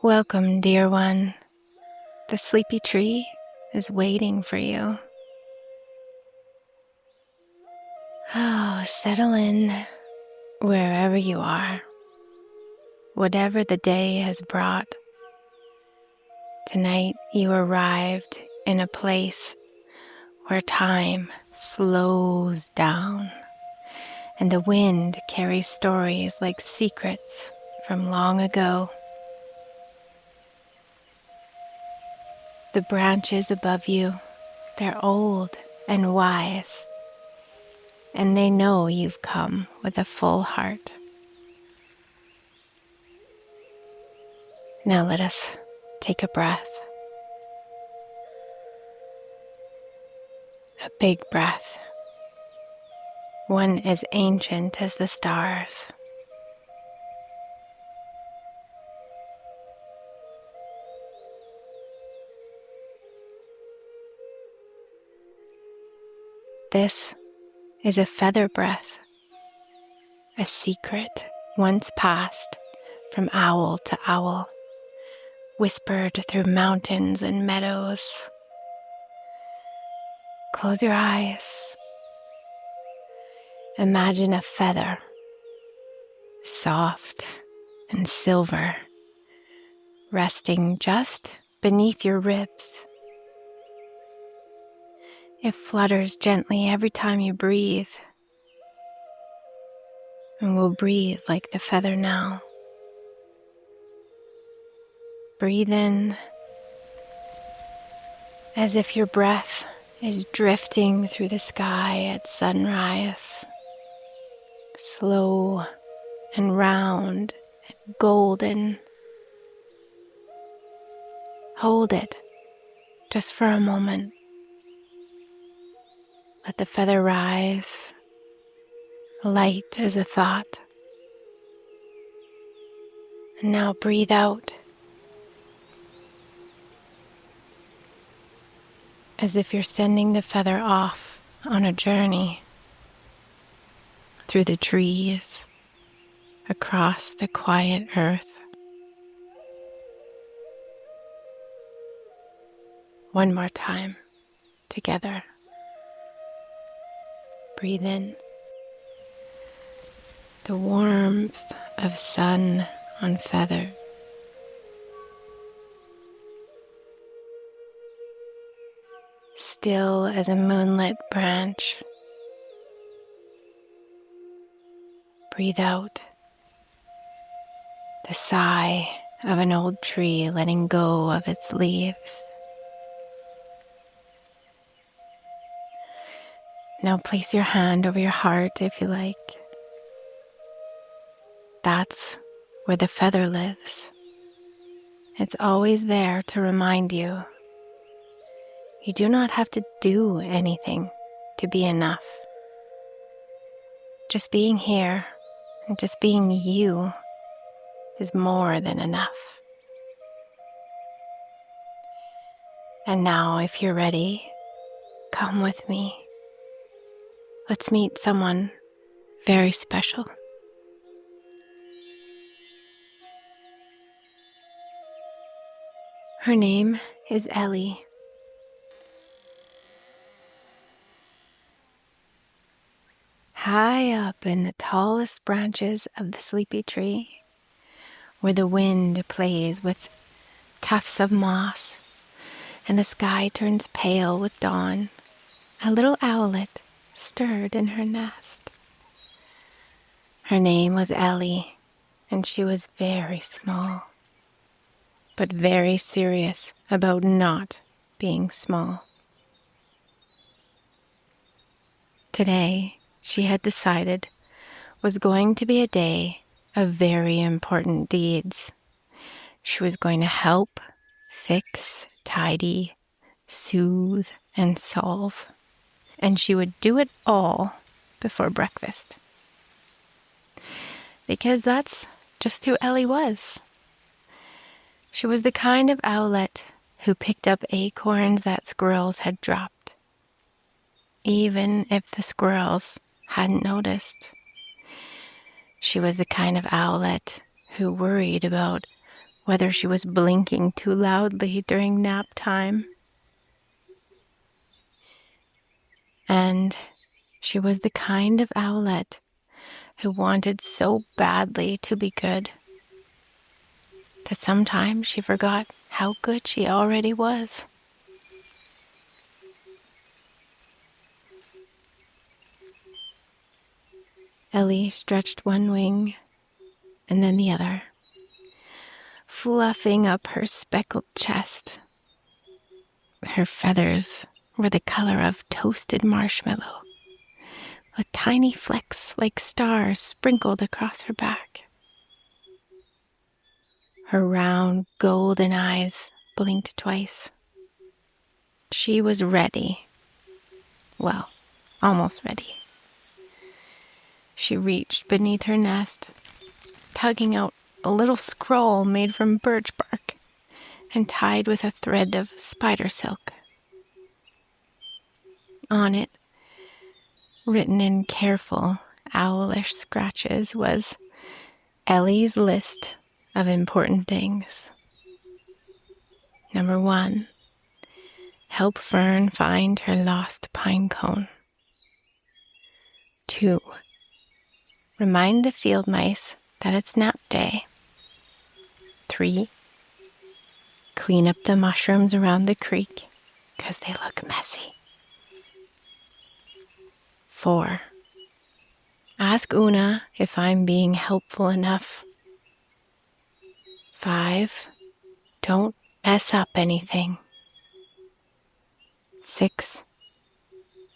Welcome, dear one. The sleepy tree is waiting for you. Oh, settle in wherever you are. Whatever the day has brought, tonight you arrived in a place where time slows down and the wind carries stories like secrets from long ago. The branches above you, they're old and wise, and they know you've come with a full heart. Now let us take a breath. A big breath, one as ancient as the stars. This is a feather breath, a secret once passed from owl to owl, whispered through mountains and meadows. Close your eyes. Imagine a feather, soft and silver, resting just beneath your ribs. It flutters gently every time you breathe, and we'll breathe like the feather now. Breathe in as if your breath is drifting through the sky at sunrise, slow and round and golden. Hold it just for a moment. Let the feather rise, light as a thought. And now breathe out as if you're sending the feather off on a journey through the trees, across the quiet earth. One more time, together. Breathe in the warmth of sun on feather. Still as a moonlit branch. Breathe out the sigh of an old tree letting go of its leaves. Now place your hand over your heart if you like. That's where the feather lives. It's always there to remind you. You do not have to do anything to be enough. Just being here and just being you is more than enough. And now, if you're ready, come with me. Let's meet someone very special. Her name is Ellie. High up in the tallest branches of the sleepy tree, where the wind plays with tufts of moss and the sky turns pale with dawn, a little owlet stirred in her nest. Her name was Ellie, and she was very small, but very serious about not being small. Today, she had decided, was going to be a day of very important deeds. She was going to help, fix, tidy, soothe, and solve. And she would do it all before breakfast. Because that's just who Ellie was. She was the kind of owlet who picked up acorns that squirrels had dropped, even if the squirrels hadn't noticed. She was the kind of owlet who worried about whether she was blinking too loudly during nap time. And she was the kind of owlet who wanted so badly to be good that sometimes she forgot how good she already was. Ellie stretched one wing and then the other, fluffing up her speckled chest. Her feathers were the color of toasted marshmallow, with tiny flecks like stars sprinkled across her back. Her round golden eyes blinked twice. She was ready. Well, almost ready. She reached beneath her nest, tugging out a little scroll made from birch bark and tied with a thread of spider silk. On it, written in careful, owlish scratches, was Ellie's list of important things. Number 1, help Fern find her lost pine cone. 2, remind the field mice that it's nap day. 3, clean up the mushrooms around the creek because they look messy. 4, ask Oona if I'm being helpful enough. 5, don't mess up anything. 6,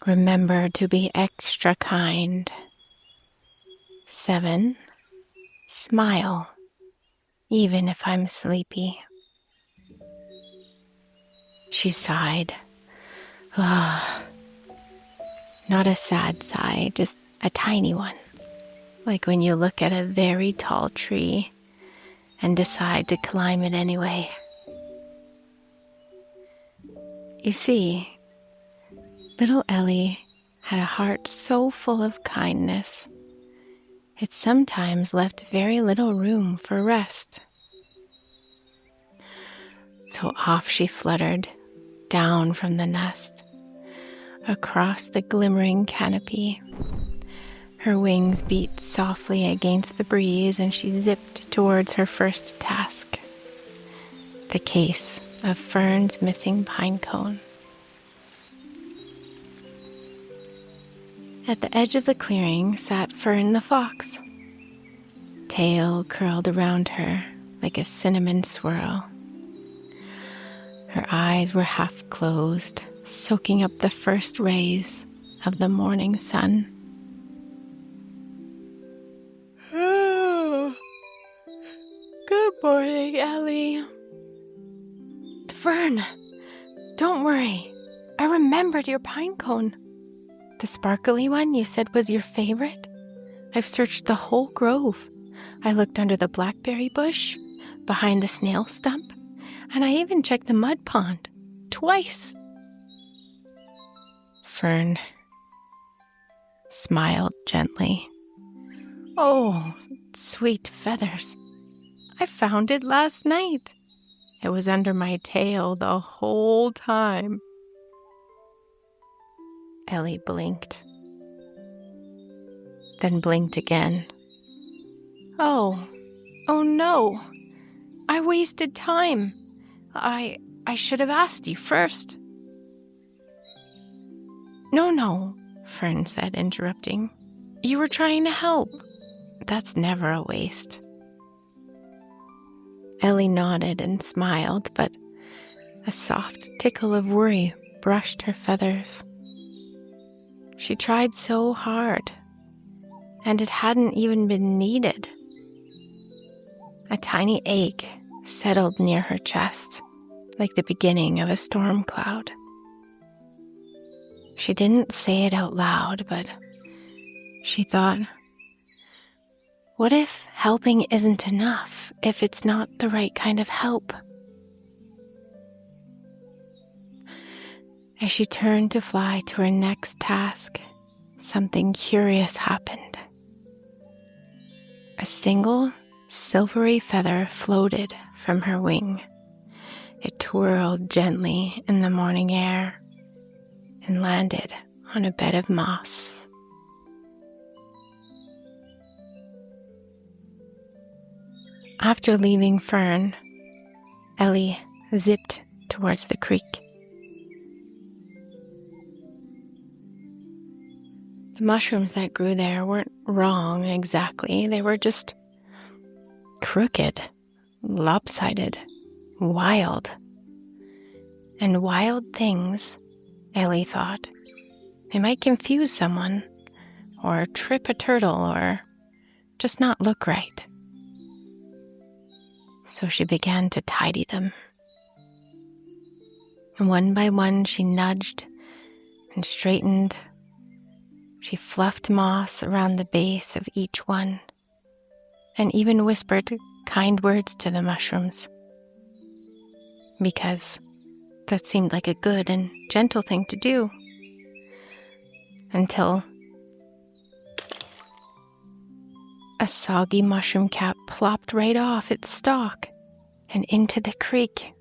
remember to be extra kind. 7, smile, even if I'm sleepy. She sighed. Not a sad sigh, just a tiny one. Like when you look at a very tall tree and decide to climb it anyway. You see, little Ellie had a heart so full of kindness, it sometimes left very little room for rest. So off she fluttered, down from the nest, across the glimmering canopy. Her wings beat softly against the breeze and she zipped towards her first task, the case of Fern's missing pine cone. At the edge of the clearing sat Fern the fox, tail curled around her like a cinnamon swirl. Her eyes were half closed, soaking up the first rays of the morning sun. Oh, good morning, Ellie. Fern, don't worry. I remembered your pine cone. The sparkly one you said was your favorite? I've searched the whole grove. I looked under the blackberry bush, behind the snail stump, and I even checked the mud pond twice. Fern smiled gently. Oh, sweet feathers. I found it last night. It was under my tail the whole time. Ellie blinked, then blinked again. Oh no. I wasted time. I should have asked you first. No, Fern said, interrupting. You were trying to help. That's never a waste. Ellie nodded and smiled, but a soft tickle of worry brushed her feathers. She tried so hard, and it hadn't even been needed. A tiny ache settled near her chest, like the beginning of a storm cloud. She didn't say it out loud, but she thought, what if helping isn't enough, if it's not the right kind of help? As she turned to fly to her next task, something curious happened. A single, silvery feather floated from her wing. It twirled gently in the morning air and landed on a bed of moss. After leaving Fern, Ellie zipped towards the creek. The mushrooms that grew there weren't wrong exactly. They were just crooked, lopsided, wild. And wild things, Ellie thought, they might confuse someone, or trip a turtle, or just not look right. So she began to tidy them. And one by one she nudged and straightened. She fluffed moss around the base of each one, and even whispered kind words to the mushrooms, because that seemed like a good and gentle thing to do, until a soggy mushroom cap plopped right off its stalk and into the creek.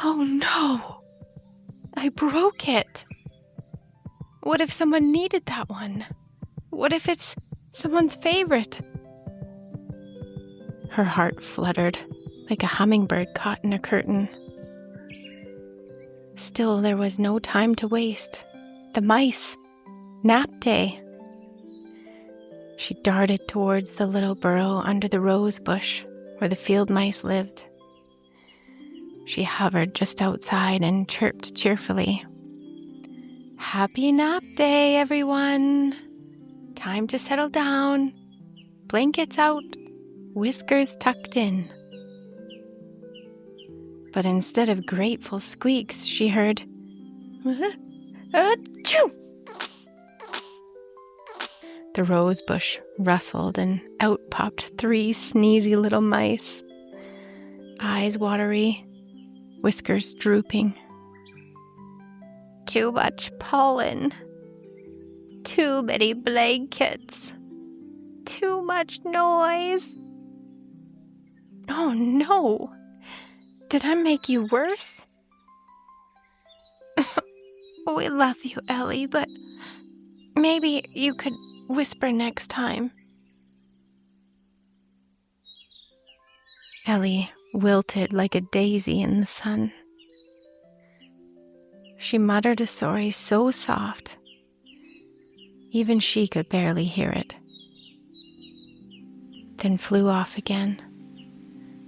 Oh no! I broke it! What if someone needed that one? What if it's someone's favorite? Her heart fluttered like a hummingbird caught in a curtain. Still, there was no time to waste. The mice. Nap day. She darted towards the little burrow under the rose bush where the field mice lived. She hovered just outside and chirped cheerfully. Happy nap day, everyone. Time to settle down. Blankets out, whiskers tucked in. But instead of grateful squeaks, she heard, achoo! The rose bush rustled and out popped 3 sneezy little mice, eyes watery, whiskers drooping. Too much pollen. Too many blankets. Too much noise. Oh no! Did I make you worse? We love you, Ellie, but maybe you could whisper next time. Ellie wilted like a daisy in the sun. She muttered a sorry so soft, even she could barely hear it. Then flew off again,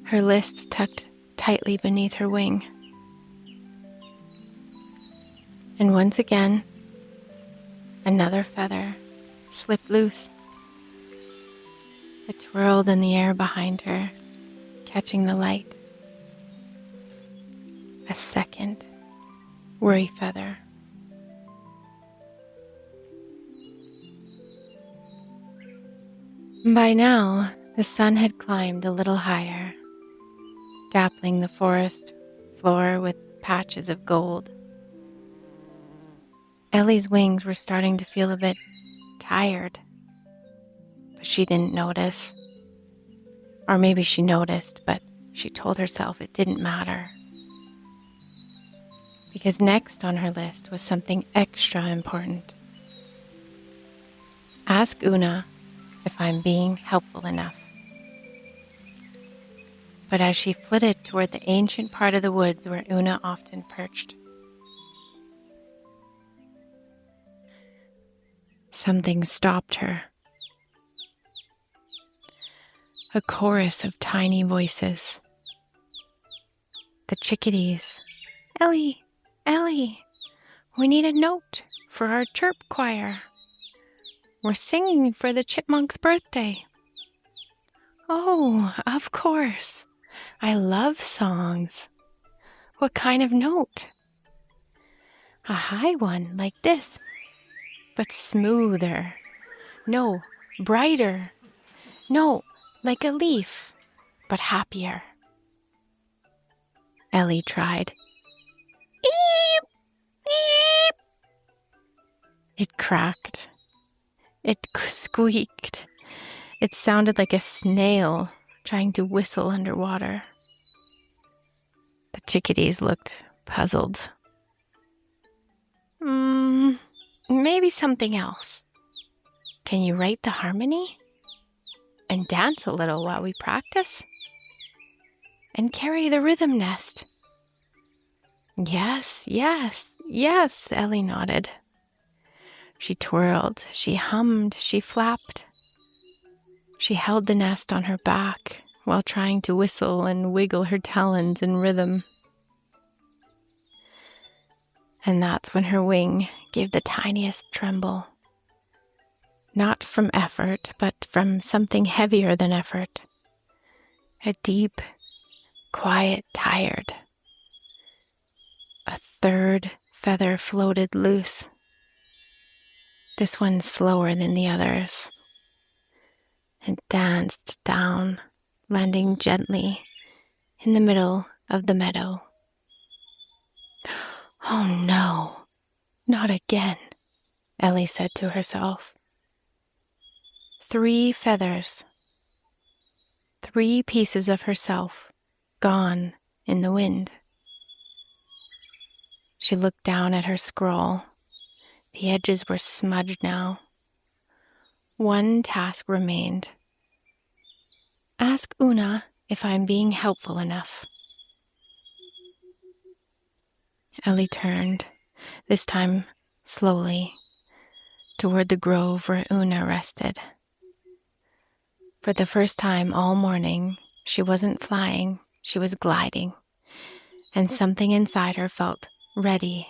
her list tucked tightly beneath her wing. And once again, another feather slipped loose. It twirled in the air behind her, catching the light. A second worry feather. By now, the sun had climbed a little higher, dappling the forest floor with patches of gold. Ellie's wings were starting to feel a bit tired, but she didn't notice. Or maybe she noticed, but she told herself it didn't matter. Because next on her list was something extra important. Ask Oona if I'm being helpful enough. But as she flitted toward the ancient part of the woods where Oona often perched, something stopped her. A chorus of tiny voices. The chickadees. Ellie, Ellie, we need a note for our chirp choir. We're singing for the chipmunk's birthday. Oh, of course. I love songs. What kind of note? A high one like this, but smoother. No, brighter. No, like a leaf, but happier. Ellie tried. Eep! Eep! It cracked. It squeaked. It sounded like a snail trying to whistle underwater. The chickadees looked puzzled. Maybe something else. Can you write the harmony? And dance a little while we practice? And carry the rhythm nest? Yes, Ellie nodded. She twirled, she hummed, she flapped. She held the nest on her back while trying to whistle and wiggle her talons in rhythm. And that's when her wing gave the tiniest tremble. Not from effort, but from something heavier than effort. A deep, quiet, tired. A third feather floated loose. This one slower than the others. It danced down, landing gently in the middle of the meadow. Oh no, not again, Ellie said to herself. 3 feathers, 3 pieces of herself, gone in the wind. She looked down at her scroll. The edges were smudged now. One task remained. Ask Oona if I'm being helpful enough. Ellie turned, this time slowly, toward the grove where Oona rested. For the first time all morning, she wasn't flying, she was gliding, and something inside her felt ready,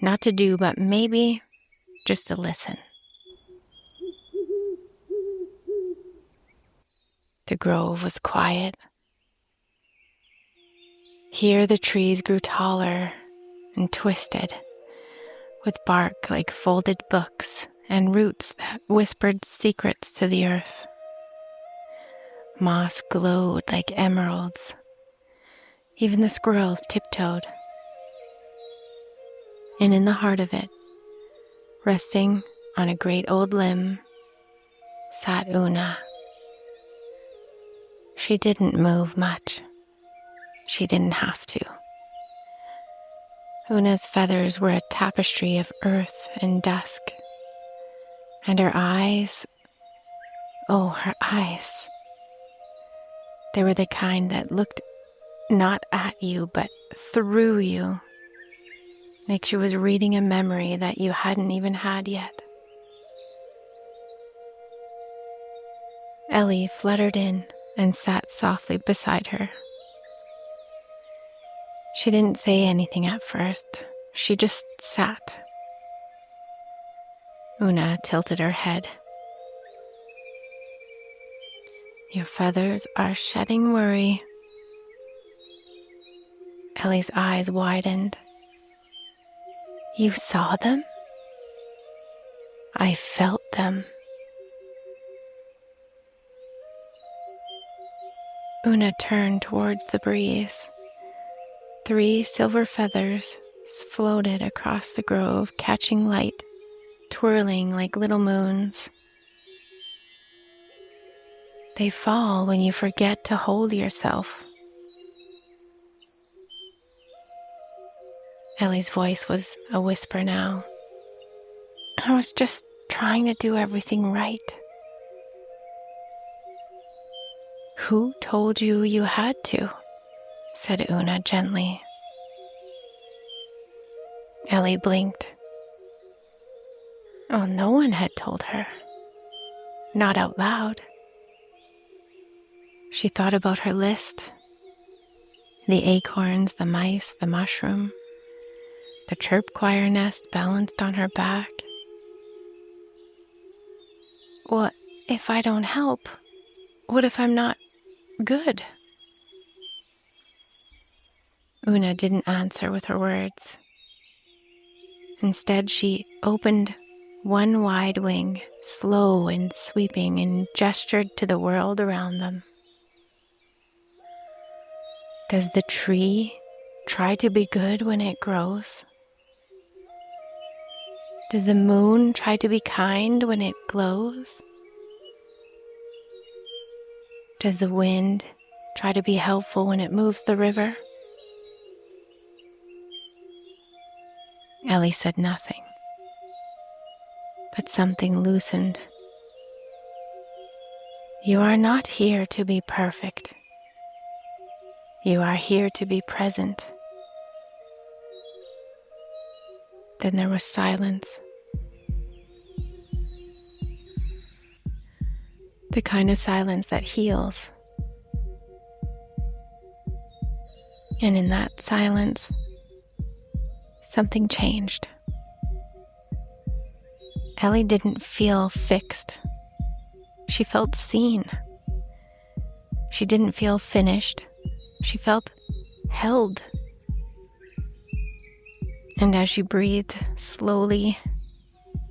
not to do, but maybe just to listen. The grove was quiet. Here the trees grew taller and twisted, with bark like folded books and roots that whispered secrets to the earth. Moss glowed like emeralds. Even the squirrels tiptoed. And in the heart of it, resting on a great old limb, sat Oona. She didn't move much. She didn't have to. Oona's feathers were a tapestry of earth and dusk. And her eyes, oh, her eyes. They were the kind that looked not at you, but through you. Like she was reading a memory that you hadn't even had yet. Ellie fluttered in and sat softly beside her. She didn't say anything at first. She just sat. Oona tilted her head. Your feathers are shedding worry. Ellie's eyes widened. You saw them? I felt them. Oona turned towards the breeze. 3 silver feathers floated across the grove, catching light, twirling like little moons. They fall when you forget to hold yourself. Ellie's voice was a whisper now. I was just trying to do everything right. Who told you you had to? Said Oona gently. Ellie blinked. Oh, no one had told her. Not out loud. She thought about her list. The acorns, the mice, the mushroom. The chirp choir nest balanced on her back. What if I don't help? What if I'm not good? Oona didn't answer with her words. Instead, she opened one wide wing, slow and sweeping, and gestured to the world around them. Does the tree try to be good when it grows? Does the moon try to be kind when it glows? Does the wind try to be helpful when it moves the river? Ellie said nothing, but something loosened. You are not here to be perfect. You are here to be present. Then there was silence. The kind of silence that heals. And in that silence, something changed. Ellie didn't feel fixed. She felt seen. She didn't feel finished. She felt held. And as she breathed slowly,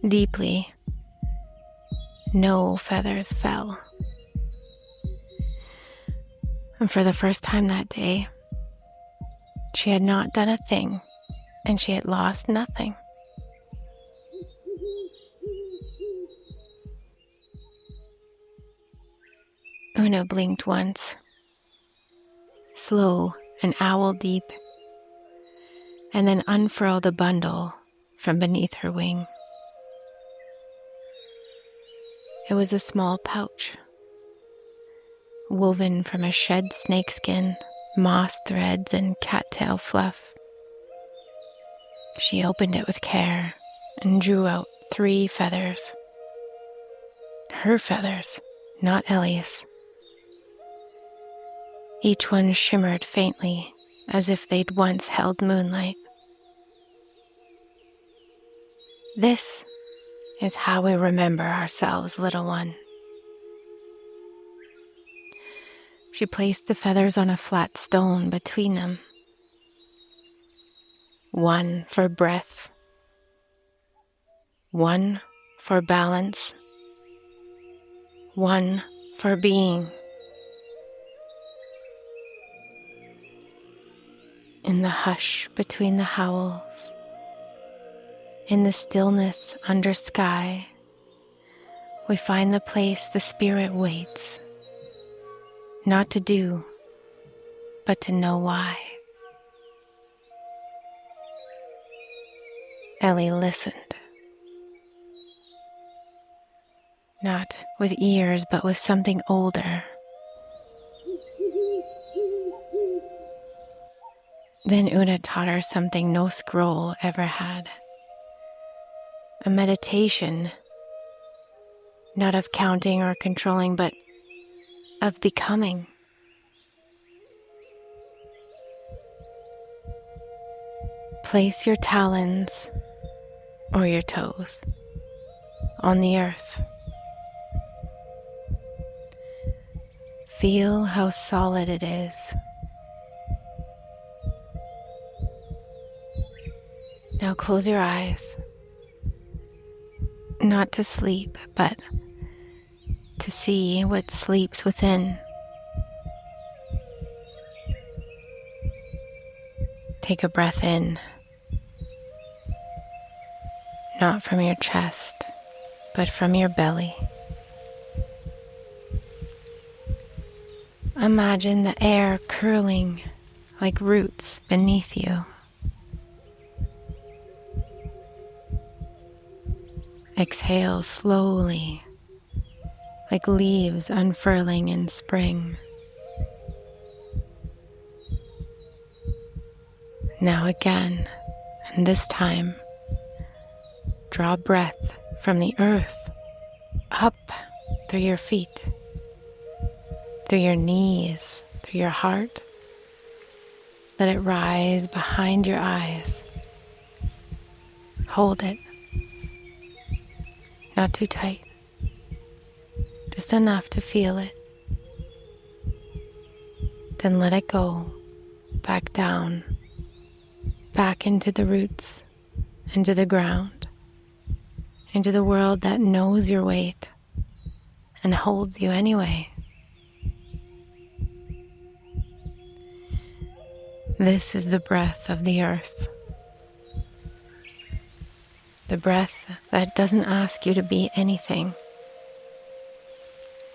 deeply, no feathers fell. And for the first time that day, she had not done a thing, and she had lost nothing. Oona blinked once, slow and owl deep, and then unfurled a bundle from beneath her wing. It was a small pouch, woven from a shed snakeskin, moss threads, and cattail fluff. She opened it with care and drew out 3 feathers. Her feathers, not Ellie's. Each one shimmered faintly, as if they'd once held moonlight. This is how we remember ourselves, little one. She placed the feathers on a flat stone between them. 1 for breath, 1 for balance, 1 for being. In the hush between the howls, in the stillness under sky, we find the place the spirit waits, not to do, but to know why. Ellie listened, not with ears, but with something older. Then Oona taught her something no scroll ever had. A meditation, not of counting or controlling, but of becoming. Place your talons or your toes on the earth. Feel how solid it is. Now close your eyes, not to sleep, but to see what sleeps within. Take a breath in, not from your chest, but from your belly. Imagine the air curling like roots beneath you. Exhale slowly, like leaves unfurling in spring. Now again, and this time, draw breath from the earth up through your feet, through your knees, through your heart. Let it rise behind your eyes. Hold it. Not too tight, just enough to feel it. Then let it go, back down, back into the roots, into the ground, into the world that knows your weight and holds you anyway. This is the breath of the earth. The breath that doesn't ask you to be anything,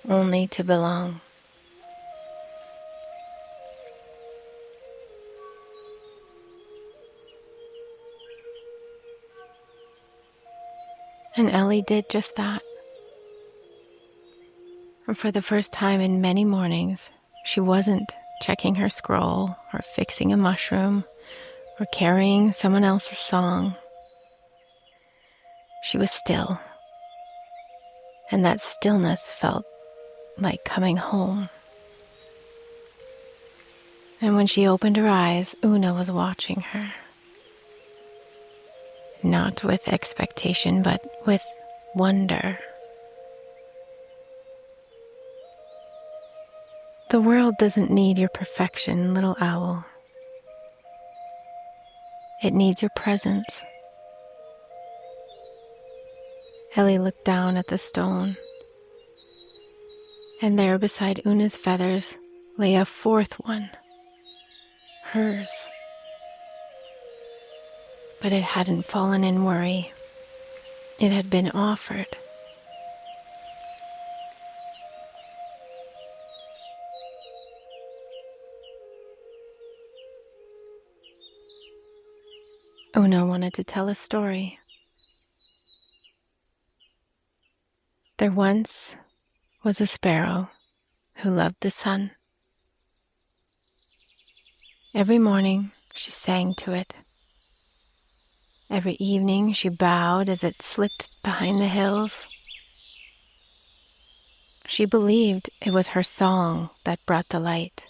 only to belong. And Ellie did just that. And for the first time in many mornings, she wasn't checking her scroll or fixing a mushroom or carrying someone else's song. She was still, and that stillness felt like coming home. And when she opened her eyes, Oona was watching her. Not with expectation, but with wonder. The world doesn't need your perfection, little owl. It needs your presence. Ellie looked down at the stone, and there beside Oona's feathers lay a fourth one, hers. But it hadn't fallen in worry. It had been offered. Oona wanted to tell a story. There once was a sparrow who loved the sun. Every morning she sang to it. Every evening she bowed as it slipped behind the hills. She believed it was her song that brought the light.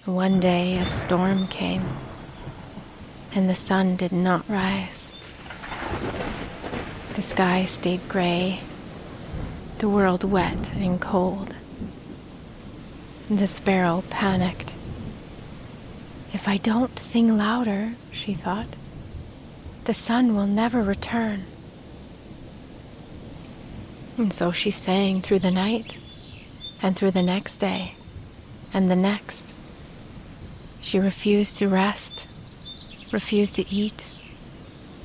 One day a storm came, and the sun did not rise. The sky stayed gray, the world wet and cold. The sparrow panicked. If I don't sing louder, she thought, the sun will never return. And so she sang through the night, and through the next day, and the next. She refused to rest, refused to eat,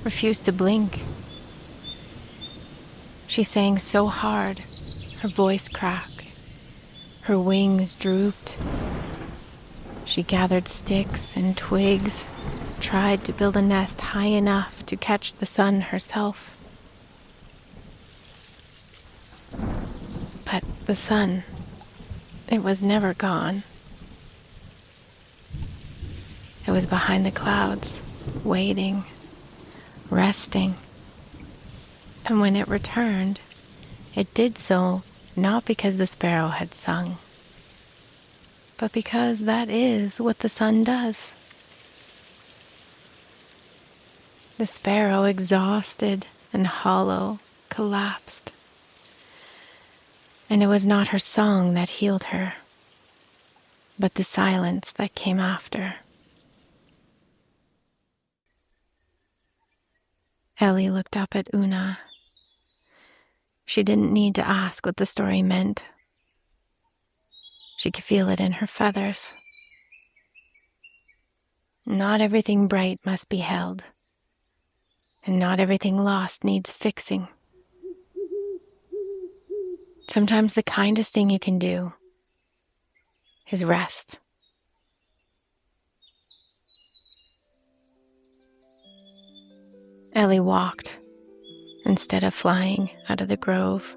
refused to blink. She sang so hard, her voice cracked, her wings drooped. She gathered sticks and twigs, tried to build a nest high enough to catch the sun herself. But the sun, it was never gone. It was behind the clouds, waiting, resting. And when it returned, it did so not because the sparrow had sung, but because that is what the sun does. The sparrow, exhausted and hollow, collapsed. And it was not her song that healed her, but the silence that came after. Ellie looked up at Oona. She didn't need to ask what the story meant. She could feel it in her feathers. Not everything bright must be held, and not everything lost needs fixing. Sometimes the kindest thing you can do is rest. Ellie walked instead of flying out of the grove.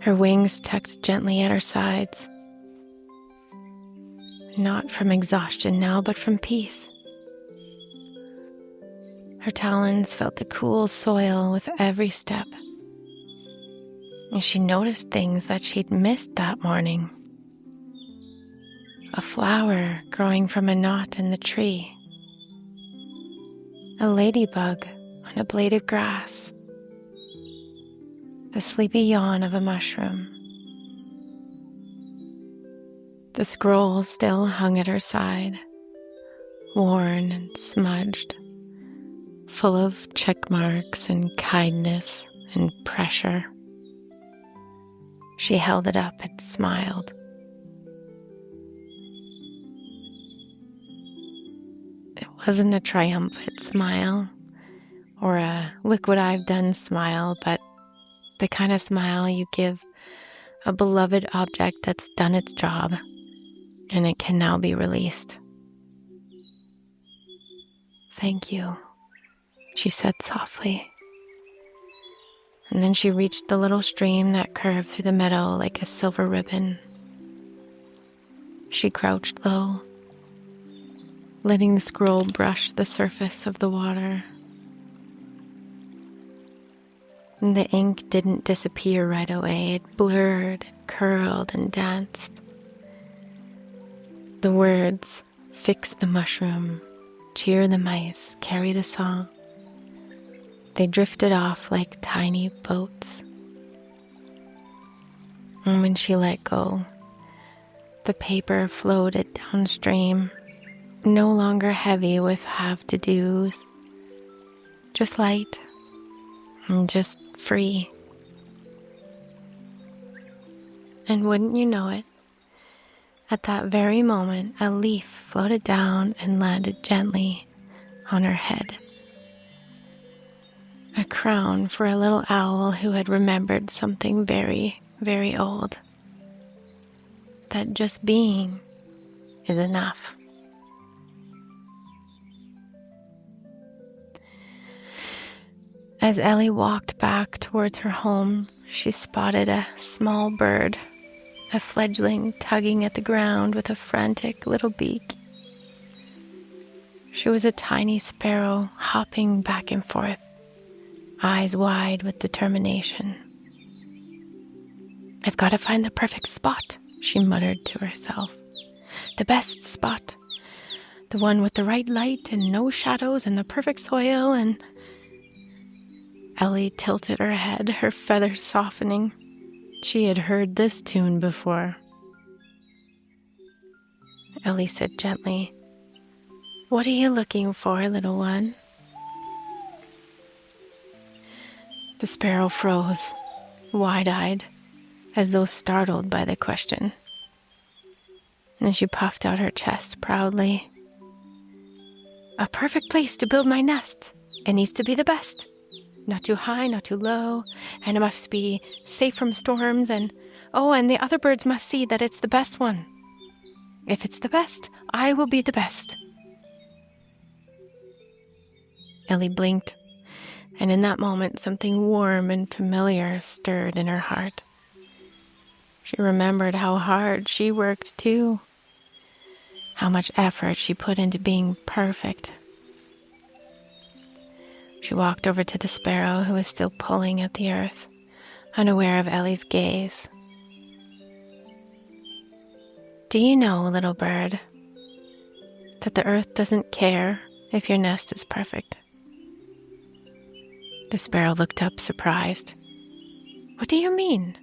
Her wings tucked gently at her sides. Not from exhaustion now, but from peace. Her talons felt the cool soil with every step. And she noticed things that she'd missed that morning. A flower growing from a knot in the tree. A ladybug on a blade of grass. The sleepy yawn of a mushroom. The scroll still hung at her side, worn and smudged, full of check marks and kindness and pressure. She held it up and smiled. It wasn't a triumphant smile or a look what I've done smile, but the kind of smile you give a beloved object that's done its job and it can now be released. Thank you. she said softly. And then she reached the little stream that curved through the meadow like a silver ribbon. She crouched low, letting the scroll brush the surface of the water. And the ink didn't disappear right away. It blurred, curled, and danced. The words, "Fix the mushroom, cheer the mice, carry the song," they drifted off like tiny boats. And when she let go, the paper floated downstream, no longer heavy with have-to-dos, just light and just free. And wouldn't you know it, at that very moment, a leaf floated down and landed gently on her head. A crown for a little owl who had remembered something very, very old. That just being is enough. As Ellie walked back towards her home, she spotted a small bird, a fledgling tugging at the ground with a frantic little beak. She was a tiny sparrow hopping back and forth, eyes wide with determination. "I've got to find the perfect spot," she muttered to herself. "The best spot. The one with the right light and no shadows and the perfect soil and..." Ellie tilted her head, her feathers softening. She had heard this tune before. Ellie said gently, "What are you looking for, little one?" The sparrow froze, wide-eyed, as though startled by the question. And she puffed out her chest proudly. "A perfect place to build my nest. It needs to be the best. Not too high, not too low, and it must be safe from storms, and the other birds must see that it's the best one. If it's the best, I will be the best." Ellie blinked, and in that moment something warm and familiar stirred in her heart. She remembered how hard she worked too, how much effort she put into being perfect. She walked over to the sparrow who was still pulling at the earth, unaware of Ellie's gaze. "Do you know, little bird, that the earth doesn't care if your nest is perfect?" The sparrow looked up, surprised. "What do you mean?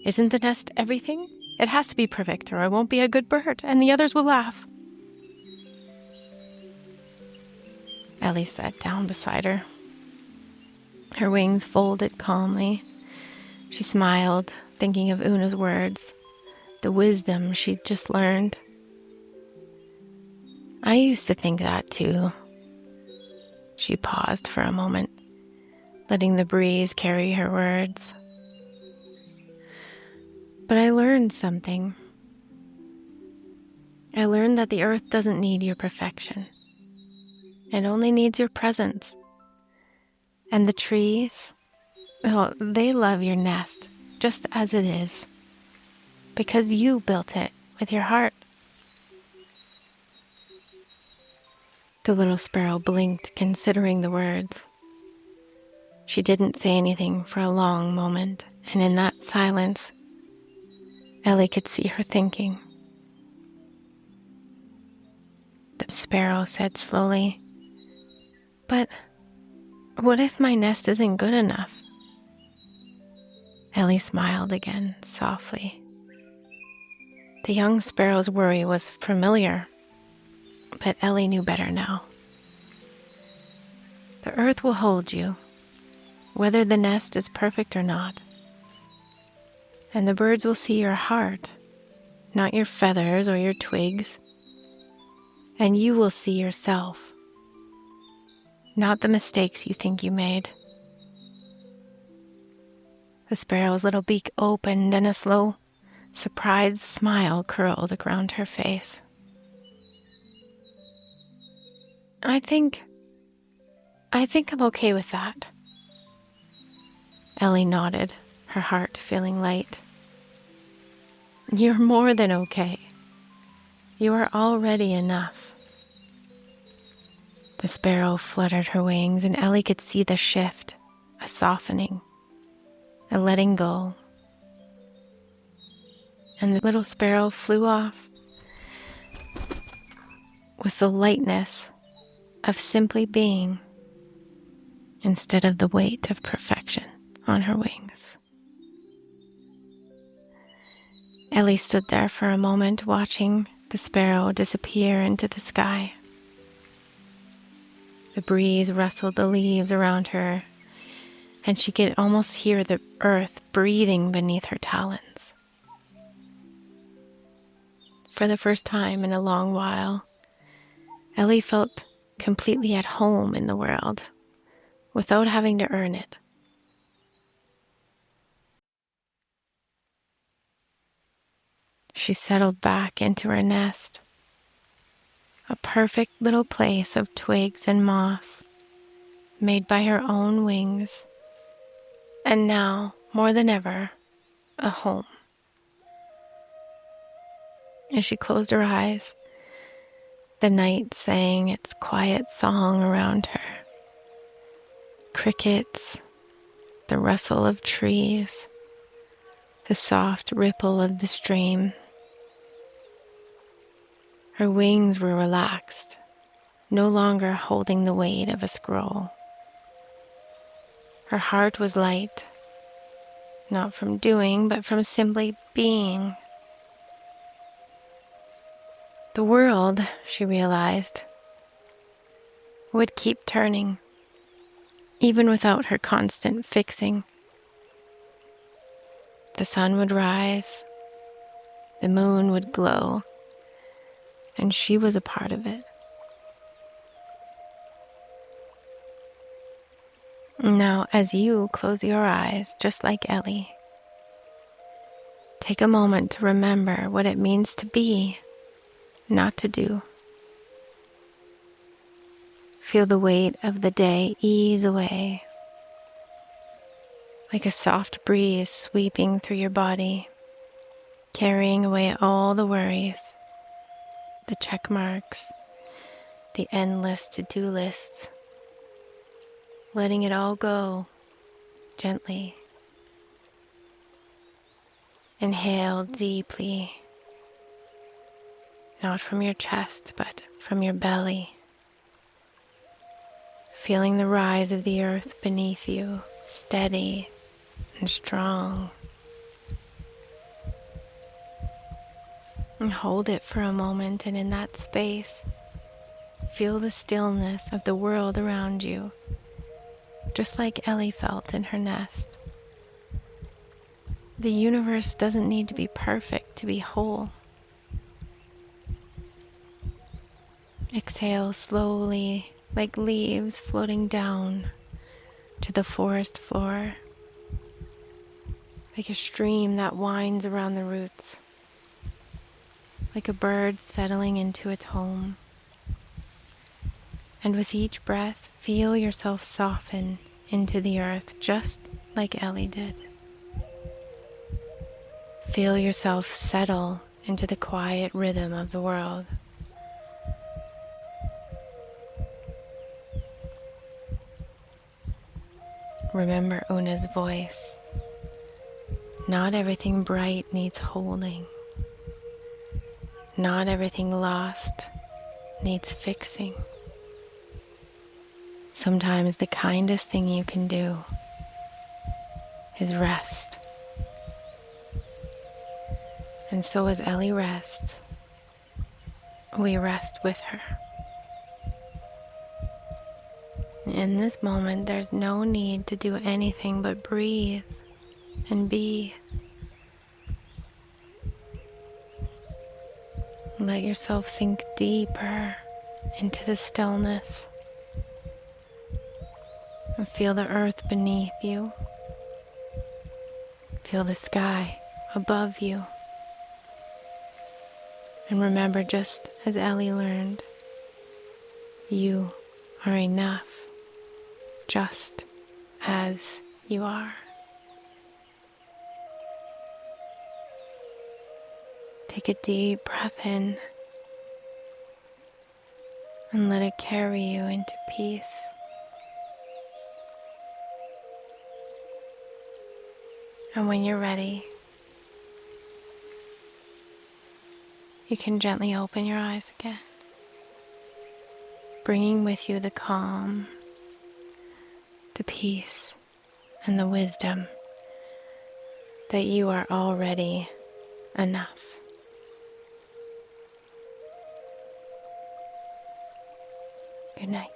Isn't the nest everything? It has to be perfect or I won't be a good bird, and the others will laugh." Ellie sat down beside her, her wings folded calmly. She smiled, thinking of Oona's words, the wisdom she'd just learned. "I used to think that too." She paused for a moment, letting the breeze carry her words. "But I learned something. I learned that the earth doesn't need your perfection. It only needs your presence. And the trees, they love your nest just as it is, because you built it with your heart." The little sparrow blinked, considering the words. She didn't say anything for a long moment, and in that silence, Ellie could see her thinking. The sparrow said slowly, "But what if my nest isn't good enough?" Ellie smiled again, softly. The young sparrow's worry was familiar, but Ellie knew better now. The earth will hold you, whether the nest is perfect or not. And the birds will see your heart, not your feathers or your twigs. And you will see yourself, not the mistakes you think you made. The sparrow's little beak opened and a slow, surprised smile curled around her face. I think I'm okay with that. Ellie nodded, her heart feeling light. You're more than okay. You are already enough. The sparrow fluttered her wings, and Ellie could see the shift, a softening, a letting go. And the little sparrow flew off with the lightness of simply being instead of the weight of perfection on her wings. Ellie stood there for a moment, watching the sparrow disappear into the sky. The breeze rustled the leaves around her, and she could almost hear the earth breathing beneath her talons. For the first time in a long while, Ellie felt completely at home in the world, without having to earn it. She settled back into her nest, a perfect little place of twigs and moss, made by her own wings, and now, more than ever, a home. As she closed her eyes, the night sang its quiet song around her. Crickets, the rustle of trees, the soft ripple of the stream. Her wings were relaxed, no longer holding the weight of a scroll. Her heart was light, not from doing, but from simply being. The world, she realized, would keep turning, even without her constant fixing. The sun would rise, the moon would glow, and she was a part of it. Now, as you close your eyes, just like Ellie, take a moment to remember what it means to be, not to do. Feel the weight of the day ease away, like a soft breeze sweeping through your body, carrying away all the worries, the check marks, the endless to-do lists, letting it all go gently. Inhale deeply, not from your chest, but from your belly, feeling the rise of the earth beneath you, steady and strong. And hold it for a moment, and in that space, feel the stillness of the world around you, just like Ellie felt in her nest. The universe doesn't need to be perfect to be whole. Exhale slowly, like leaves floating down to the forest floor, like a stream that winds around the roots, like a bird settling into its home. And with each breath, feel yourself soften into the earth, just like Ellie did. Feel yourself settle into the quiet rhythm of the world. Remember Oona's voice. Not everything bright needs holding. Not everything lost needs fixing. Sometimes the kindest thing you can do is rest. And so as Ellie rests, we rest with her. In this moment, there's no need to do anything but breathe and be. Let yourself sink deeper into the stillness and feel the earth beneath you. Feel the sky above you. And remember, just as Ellie learned, you are enough. just as you are. Take a deep breath in and let it carry you into peace. And when you're ready, you can gently open your eyes again, bringing with you the calm, the peace, and the wisdom that you are already enough. Good night.